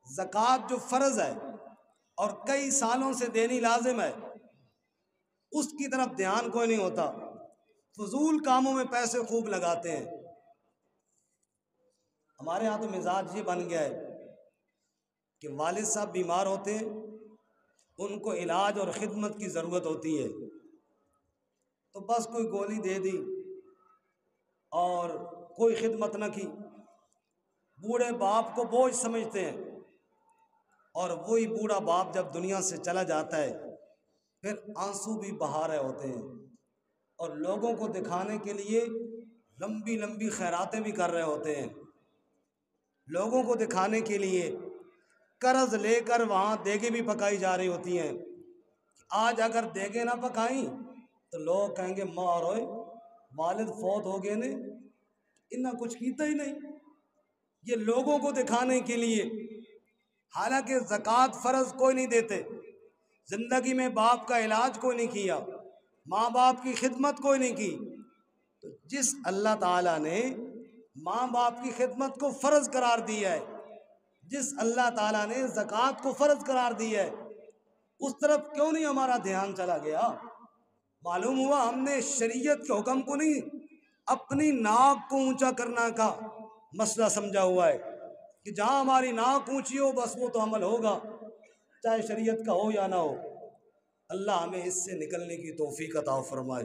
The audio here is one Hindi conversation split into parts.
ज़कात जो फ़र्ज़ है और कई सालों से देनी लाजिम है, उसकी तरफ ध्यान कोई नहीं होता, फजूल कामों में पैसे खूब लगाते हैं। हमारे यहाँ तो मिजाज ये बन गया है कि वालिद साहब बीमार होते हैं, उनको इलाज और ख़िदमत की ज़रूरत होती है, तो बस कोई गोली दे दी और कोई खिदमत न की। बूढ़े बाप को बोझ समझते हैं, और वही बूढ़ा बाप जब दुनिया से चला जाता है फिर आंसू भी बहा रहे होते हैं, और लोगों को दिखाने के लिए लंबी लंबी खैरातें भी कर रहे होते हैं। लोगों को दिखाने के लिए कर्ज लेकर वहाँ देगे भी पकाई जा रही होती हैं। आज अगर देगे ना पकाई तो लोग कहेंगे माँ रोए वालिद फौत हो गए ने, इन्ना कुछ कीता ही नहीं। ये लोगों को दिखाने के लिए, हालांकि ज़कात फ़र्ज कोई नहीं देते, ज़िंदगी में बाप का इलाज कोई नहीं किया, माँ बाप की खिदमत कोई नहीं की। तो जिस अल्लाह ताला ने माँ बाप की खिदमत को फ़र्ज करार दिया है, जिस अल्लाह ताला ने ज़कात को फ़र्ज करार दिया है, उस तरफ क्यों नहीं हमारा ध्यान चला गया? मालूम हुआ हमने शरीयत के हुक्म को नहीं, अपनी नाक को ऊंचा करना का मसला समझा हुआ है कि जहाँ हमारी नाक ऊंची हो बस वो तो अमल होगा, चाहे शरीयत का हो या ना हो। अल्लाह हमें इससे निकलने की तौफीक अता फरमाए।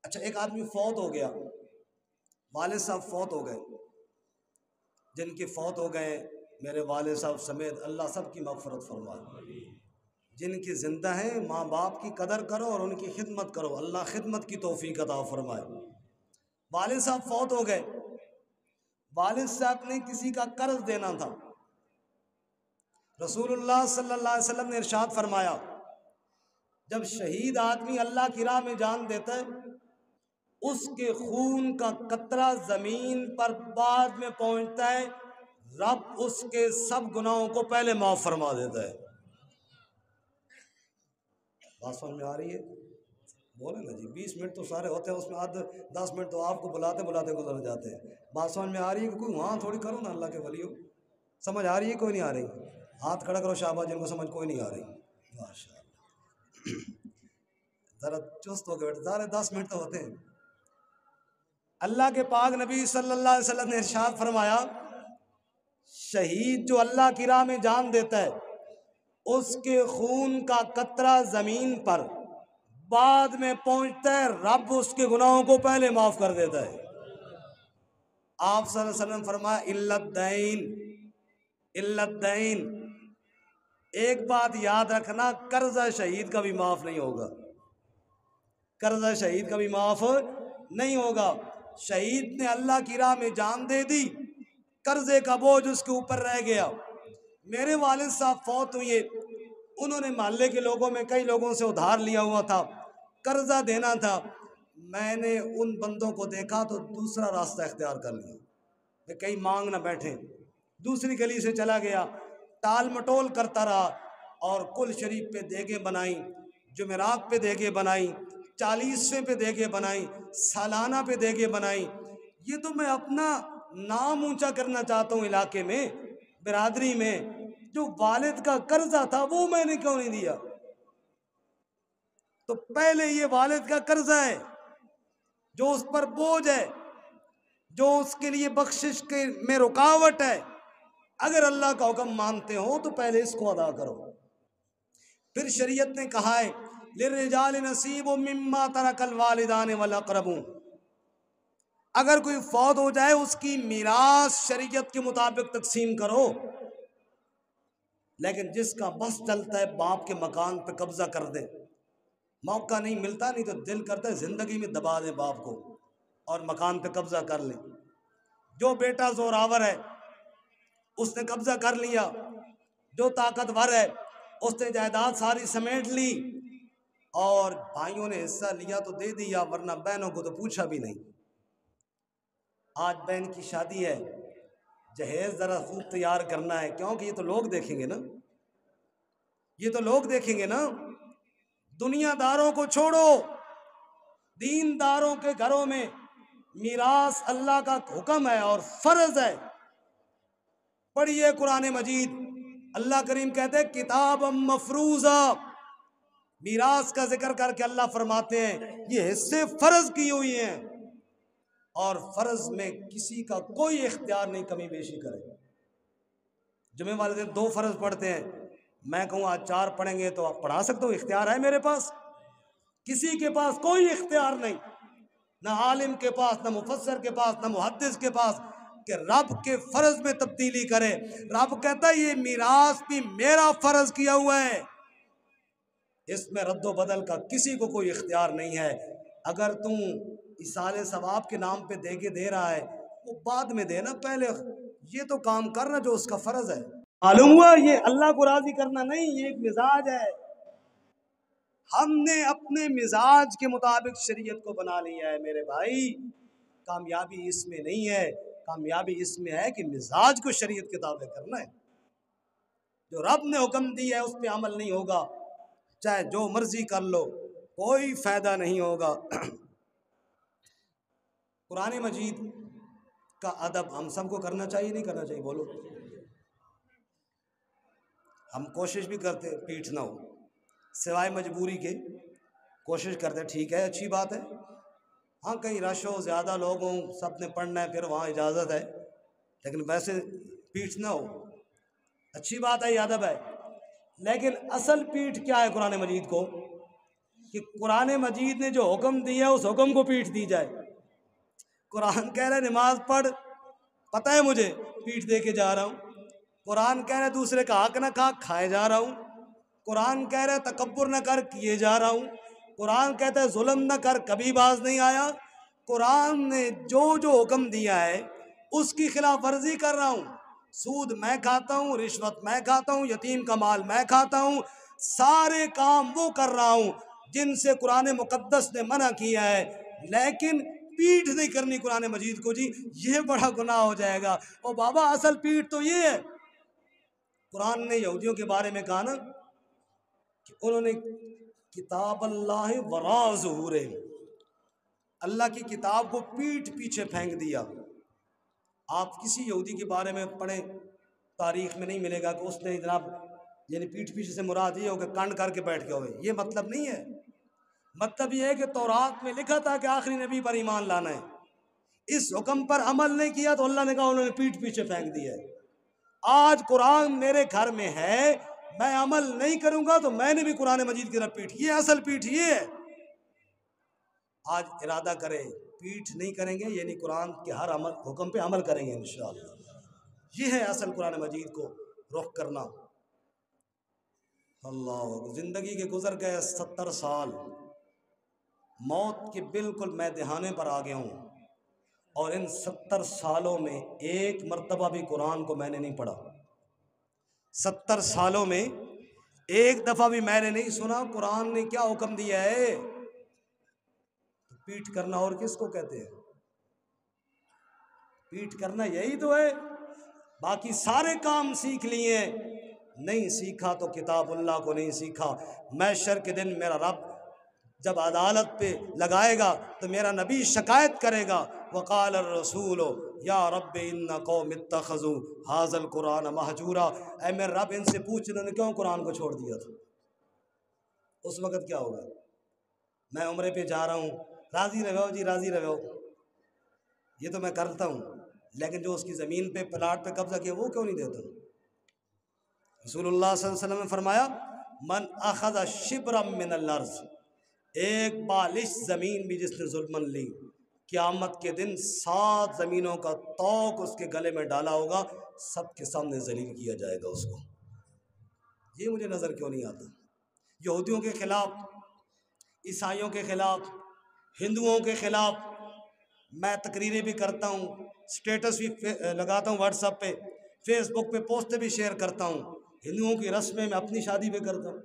अच्छा, एक आदमी फौत हो गया, वालिद साहब फौत हो गए। जिनके फौत हो गए मेरे वालिद साहब समेत अल्लाह सब की मग़फ़िरत फरमाए। जिनकी ज़िंदा हैं माँ बाप की कदर करो और उनकी खिदमत करो, अल्लाह खिदमत की तौफीक अता फरमाए। वालिद साहब फौत हो गए, वालिद साहब ने किसी का कर्ज देना था। रसूलुल्लाह सल्लल्लाहु अलैहि वसल्लम ने इरशाद फरमाया, जब शहीद आदमी अल्लाह की राह में जान देता है, उसके खून का कतरा ज़मीन पर बाद में पहुंचता है, रब उसके सब गुनाहों को पहले माफ़ फरमा देता है। बात समझ में आ रही है? बोले ना जी, 20 मिनट तो सारे होते हैं, उसमें आध 10 मिनट तो आपको बुलाते बुलाते गुजर जाते हैं। बात समझ में आ रही है कि कोई वहाँ थोड़ी करो ना, अल्लाह के वली हो। समझ आ रही है? कोई नहीं आ रही? हाथ खड़ा करो शाबाश जिनको समझ कोई नहीं आ रही। माशाअल्लाह, ज़रा चुस्त हो गए, सारे 10 मिनट तो होते हैं। अल्लाह के पाक नबी सल्लल्लाहु अलैहि वसल्लम ने इरशाद फरमाया, शहीद जो अल्लाह की राह में जान देता है, उसके खून का कतरा ज़मीन पर बाद में पहुंचता है, रब उसके गुनाहों को पहले माफ़ कर देता है। आप सल्लल्लाहु अलैहि वसल्लम फरमाया, इल्लद्दैन, एक बात याद रखना, कर्जा शहीद का भी माफ़ नहीं होगा, कर्जा शहीद का भी माफ़ नहीं होगा। शहीद ने अल्लाह की राह में जान दे दी, कर्जे का बोझ उसके ऊपर रह गया। मेरे वालिद साहब फौत हुए, उन्होंने मोहल्ले के लोगों में कई लोगों से उधार लिया हुआ था, कर्जा देना था। मैंने उन बंदों को देखा तो दूसरा रास्ता इख्तियार कर लिया, वे कहीं मांग ना बैठे, दूसरी गली से चला गया, टाल मटोल करता रहा, और कुल शरीफ पे देगे बनाई, जुमेरात पे देगे बनाई, 40वें पे देगे बनाई, सालाना पे देगे बनाई। ये तो मैं अपना नाम ऊंचा करना चाहता हूँ इलाके में, बिरादरी में। जो वालिद का कर्जा था वो मैंने क्यों नहीं दिया? तो पहले ये वालिद का कर्जा है जो उस पर बोझ है, जो उसके लिए बख्शिश के में रुकावट है। अगर अल्लाह का हुक्म मानते हो तो पहले इसको अदा करो। फिर शरीयत ने कहा है, लिर्रिजाल नसीबुम मिम्मा तरकल वालिदान वल अक़रबून, अगर कोई फौत हो जाए उसकी मीरास शरीयत के मुताबिक तकसीम करो। लेकिन जिसका बस चलता है बाप के मकान पे कब्जा कर दे, मौका नहीं मिलता, नहीं तो दिल करता है जिंदगी में दबा दे बाप को और मकान पे कब्जा कर ले। जो बेटा जोरावर है उसने कब्जा कर लिया, जो ताकतवर है उसने जायदाद सारी समेट ली, और भाइयों ने हिस्सा लिया तो दे दिया, वरना बहनों को तो पूछा भी नहीं। आज बहन की शादी है, जहेज जरा खूब तैयार करना है, क्योंकि ये तो लोग देखेंगे ना, ये तो लोग देखेंगे ना। दुनियादारों को छोड़ो, दीनदारों के घरों में मीरास अल्लाह का हुक्म है और फर्ज है। पढ़िए कुरान मजीद। अल्लाह करीम कहते हैं किताब मफरूजा, मीरास का जिक्र करके अल्लाह फरमाते हैं ये हिस्से फर्ज की हुई हैं और फर्ज में किसी का कोई इख्तियार नहीं कमी बेशी करे। जुमे वाले दिन 2 फर्ज पढ़ते हैं, मैं कहूँ आज 4 पढ़ेंगे तो आप पढ़ा सकते हो, इख्तियार है मेरे पास? किसी के पास कोई इख्तियार नहीं, ना आलिम के पास, ना मुफस्सर के पास, ना मुहद्दिस के पास, कि रब के फर्ज में तब्दीली करे। रब कहता है ये मीरास भी मेरा फर्ज किया हुआ है, इसमें रद्दो बदल का किसी को कोई इख्तियार नहीं है। अगर तुम इसाले सवाब के नाम पे दे के दे रहा है वो बाद में देना, पहले ये तो काम करना जो उसका फर्ज है। मालूम हुआ ये अल्लाह को राजी करना नहीं, ये एक मिजाज है। हमने अपने मिजाज के मुताबिक शरीयत को बना लिया है मेरे भाई। कामयाबी इसमें नहीं है, कामयाबी इसमें है कि मिजाज को शरीयत के ताबे करना है। जो रब ने हुक्म दिया है उस पर अमल नहीं होगा, चाहे जो मर्जी कर लो, कोई फायदा नहीं होगा। कुरान मजीद का अदब हम सबको करना चाहिए, नहीं करना चाहिए? बोलो। हम कोशिश भी करते पीठ ना हो, सिवाय मजबूरी के कोशिश करते, ठीक है, अच्छी बात है। हाँ कहीं रश हो, ज़्यादा लोग हों, सब ने पढ़ना है, फिर वहाँ इजाज़त है, लेकिन वैसे पीठ ना हो, अच्छी बात है, अदब है। लेकिन असल पीठ क्या है कुरान मजीद को? कि कुरान मजीद ने जो हुक्म दिया उस हुक्म को पीठ दी जाए। कुरान कह रहा है नमाज पढ़, पता है मुझे पीठ दे के जा रहा हूँ। कुरान कह रहा है दूसरे का हक न खा, खाए जा रहा हूँ। कुरान कह रहा है तकब्बुर न कर, किए जा रहा हूँ। कुरान कहता है जुल्म न कर, कभी बाज नहीं आया। कुरान ने जो जो हुक्म दिया है उसकी खिलाफ वर्जी कर रहा हूँ। सूद मैं खाता हूँ, रिश्वत मैं खाता हूँ, यतीम का माल मैं खाता हूँ, सारे काम वो कर रहा हूँ जिनसे कुरान मुकद्दस ने मना किया है। लेकिन पीठ नहीं करनी कुरान मजीद को जी, ये बड़ा गुनाह हो जाएगा। ओ बाबा असल पीठ तो ये है। कुरान ने यहूदियों के बारे में कहा ना कि उन्होंने किताब अल्लाह वरा ज़ुहूरे, अल्लाह की किताब को पीठ पीछे फेंक दिया। आप किसी यहूदी के बारे में पढ़ें, तारीख में नहीं मिलेगा कि उसने जनाब यानी पीठ पीछे से मुराद ये हो कि कांड करके बैठ गए हुए, ये मतलब नहीं है। मतलब ये है कि तौरात में लिखा था कि आखिरी नबी पर ईमान लाना है, इस हुक्म पर अमल नहीं किया तो अल्लाह ने कहा उन्होंने पीठ पीछे फेंक दिया है। आज कुरान मेरे घर में है, मैं अमल नहीं करूंगा तो मैंने भी कुरान मजीद की तरफ पीठ, ये असल पीठ ये है। आज इरादा करें पीठ नहीं करेंगे, यानी कुरान के हर अमल हुक्म पे अमल करेंगे इंशाअल्लाह। ये है असल कुरान मजीद को रुख करना। अल्लाह, ज़िंदगी के गुजर गए 70 साल, मौत के बिल्कुल मैं दहाने पर आ गया हूँ, और इन 70 सालों में एक मर्तबा भी कुरान को मैंने नहीं पढ़ा। 70 सालों में एक दफ़ा भी मैंने नहीं सुना कुरान ने क्या हुक्म दिया है। तो पीठ करना और किसको कहते हैं? पीठ करना यही तो है। बाकी सारे काम सीख लिए, नहीं सीखा तो किताबुल्लाह को नहीं सीखा। महशर के दिन मेरा रब जब अदालत पे लगाएगा तो मेरा नबी शिकायत करेगा, वक़ाल रसूल या रब इन्ना कौम इत्तख़ज़ू हाज़ल कुरान महजूरा। ऐ मेरे रब इनसे पूछ इन्होंने क्यों कुरान को छोड़ दिया था। उस वक़्त क्या होगा? मैं उम्रे पे जा रहा हूँ, राज़ी रहो जी, राज़ी रहो, ये तो मैं करता हूँ, लेकिन जो उसकी ज़मीन पे प्लाट पे कब्जा किया वो क्यों नहीं देता? रसूलुल्लाह सल्लल्लाहु अलैहि वसल्लम ने फरमाया मन अख़ज़ शिब्रम मिनल अर्ज़, एक बालिश ज़मीन भी जिसने जुल्मन ली, क़यामत के दिन 7 ज़मीनों का तौक उसके गले में डाला होगा, सबके सामने जलील किया जाएगा उसको। ये मुझे नज़र क्यों नहीं आता? यहूदियों के ख़िलाफ़, ईसाइयों के ख़िलाफ़, हिंदुओं के ख़िलाफ़ मैं तकरीरें भी करता हूँ, स्टेटस भी लगाता हूँ व्हाट्सएप पे, फेसबुक पे पोस्टें भी शेयर करता हूँ। हिंदुओं की रस्में मैं अपनी शादी पे करता हूँ।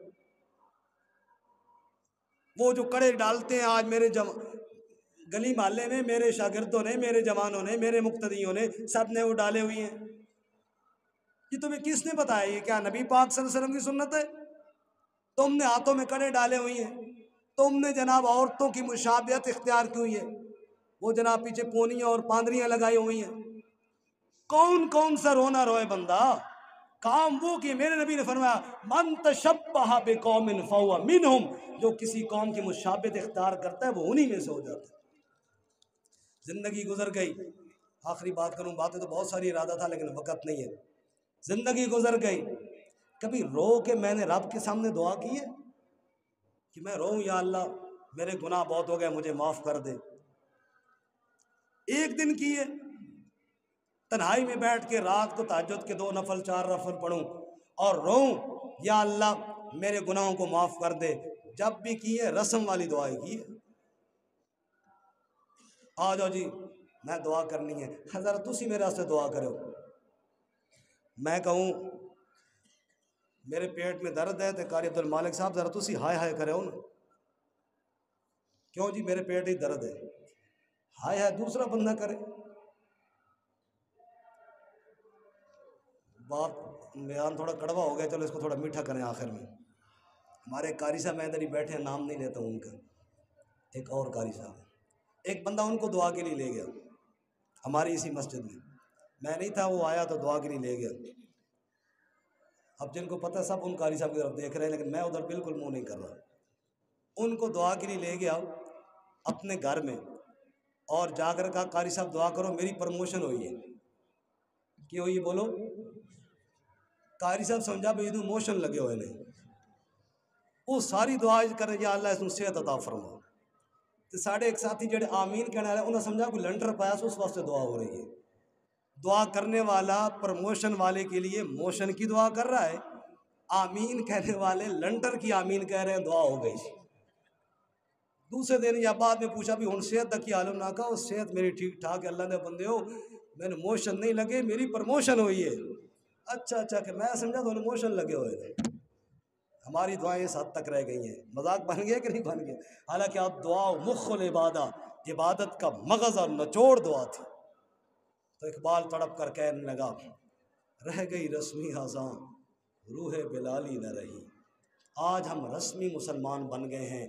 वो जो कड़े डालते हैं आज मेरे गली मोहल्ले में, मेरे शागिर्दों ने, मेरे जवानों ने, मेरे मुक्तदियों ने, सब ने वो डाले हुए हैं। ये तुम्हें किसने बताया? ये क्या नबी पाक सल्लल्लाहु अलैहि वसल्लम की सुन्नत है? तुमने हाथों में कड़े डाले हुए हैं, तुमने जनाब औरतों की मुशाबियत इख्तियार की हुई है, वो जनाब पीछे पोनियाँ और पांदरियाँ लगाई हुई हैं। कौन कौन सा रोना रोए बंदा, काम वो कि मेरे नबी ने फरमाया मन तशब्बह बिकौमिन फहुवा मिनहुम, जो किसी कौम की मुशाबित इख्तियार करता है वो उन्हीं में से हो जाता है। जिंदगी गुजर गई, आखिरी बात करूं, बातें तो बहुत सारी इरादा था लेकिन वक्त नहीं है। जिंदगी गुजर गई, कभी रो के मैंने रब के सामने दुआ की है कि मैं रोऊं या अल्लाह मेरे गुनाह बहुत हो गए मुझे माफ़ कर दे? एक दिन की है, तन्हाई में बैठ के रात को तहज्जुद के 2 नफल 4 नफल पढ़ूं और रोऊं या अल्लाह मेरे गुनाहों को माफ़ कर दे? जब भी की है रस्म वाली दुआएं की है। आ जाओ जी मैं दुआ करनी है, ज़रा तुसी मेरे वास्ते दुआ करो। मैं कहूँ मेरे पेट में दर्द है तो कारी अब्दुल मालिक साहब ज़रा तुसी हाय हाय करो ना। क्यों जी मेरे पेट ही दर्द है, हाय हाय दूसरा बंदा करे। बात बयान थोड़ा कड़वा हो गया, चलो इसको थोड़ा मीठा करें। आखिर में हमारे कारी साहब, मैं इधर ही बैठे हैं, नाम नहीं लेता हूँ उनका, एक और कारी साहब, एक बंदा उनको दुआ के लिए ले गया हमारी इसी मस्जिद में, मैं नहीं था, वो आया तो दुआ के लिए ले गया। अब जिनको पता सब उन कारी साहब की तरफ देख रहे हैं, लेकिन मैं उधर बिल्कुल मुंह नहीं कर रहा। उनको दुआ के लिए ले गया अपने घर में और जाकर कहा कारी साहब दुआ करो मेरी प्रमोशन हुई है। क्यों ये बोलो? कारी साहब समझा भाई इधर मोशन लगे हुए नहीं, वो सारी दुआ करें या अल्लाह इसमें सेहत अता फरमा। तो साढ़े एक साथी जेडे आमीन कहने वाले उन्हें समझा कोई लंटर पाया उस वास्ते दुआ हो रही है। दुआ करने वाला प्रमोशन वाले के लिए मोशन की दुआ कर रहा है, आमीन कहने वाले लंटर की आमीन कह रहे हैं दुआ हो गई। दूसरे दिन या बाद में पूछा भी हूँ सेहत की आलम ना कहा, सेहत मेरी ठीक ठाक है, अल्लाह ने बंदे हो मैंने मोशन नहीं लगे, मेरी प्रमोशन हुई है। अच्छा कि मैं समझा तो मोशन लगे हुए थे। हमारी दुआएं इस हद तक रह गई हैं, मजाक बन गए कि नहीं बन गए? हालांकि आप दुआ मुख्ल इबादत का मगज़ और नचोड़ दुआ थी। तो इकबाल तड़प कर कहने लगा रह गई रस्मी हज़ां रूह बिलाली न रही। आज हम रस्मी मुसलमान बन गए हैं।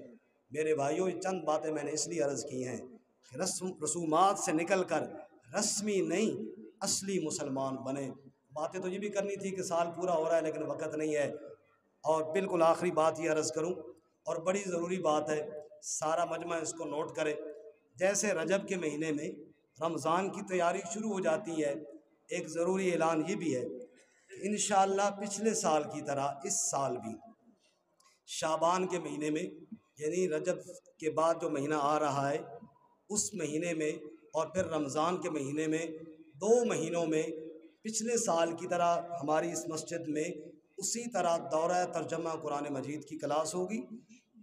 मेरे भाइयों चंद बातें मैंने इसलिए अर्ज़ की हैं कि रसूमात से निकल कर रस्मी नहीं असली मुसलमान बने। बातें तो ये भी करनी थी कि साल पूरा हो रहा है लेकिन वक़्त नहीं है। और बिल्कुल आखिरी बात ये अर्ज़ करूं और बड़ी ज़रूरी बात है, सारा मजमा इसको नोट करे। जैसे रजब के महीने में रमज़ान की तैयारी शुरू हो जाती है, एक ज़रूरी ऐलान ये भी है कि इंशाअल्लाह पिछले साल की तरह इस साल भी शाबान के महीने में, यानी रजब के बाद जो महीना आ रहा है उस महीने में और फिर रमज़ान के महीने में, 2 महीनों में पिछले साल की तरह हमारी इस मस्जिद में उसी तरह दौरा तर्जमा कुरान मजीद की क्लास होगी।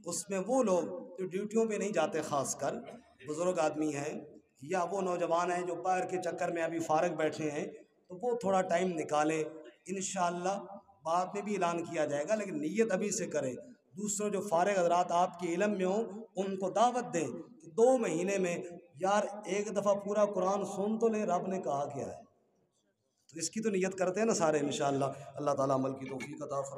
उसमें वो लोग जो ड्यूटियों पे नहीं जाते, ख़ास कर बुज़ुर्ग आदमी हैं या वो नौजवान हैं जो बाहर के चक्कर में अभी फ़ारग बैठे हैं, तो वो थोड़ा टाइम निकालें। इंशाअल्लाह बाद में भी ऐलान किया जाएगा, लेकिन नीयत अभी से करें। दूसरों जो फ़ारग हज़रात आपके इल्म में हों उनको दावत दें कि 2 महीने में यार एक दफ़ा पूरा कुरान सुन तो लें, रब ने कहा क्या है। तो इसकी तो नियत करते हैं ना सारे इंशाअल्लाह। अल्लाह ताला अमल की तौफीक अता फरमाए।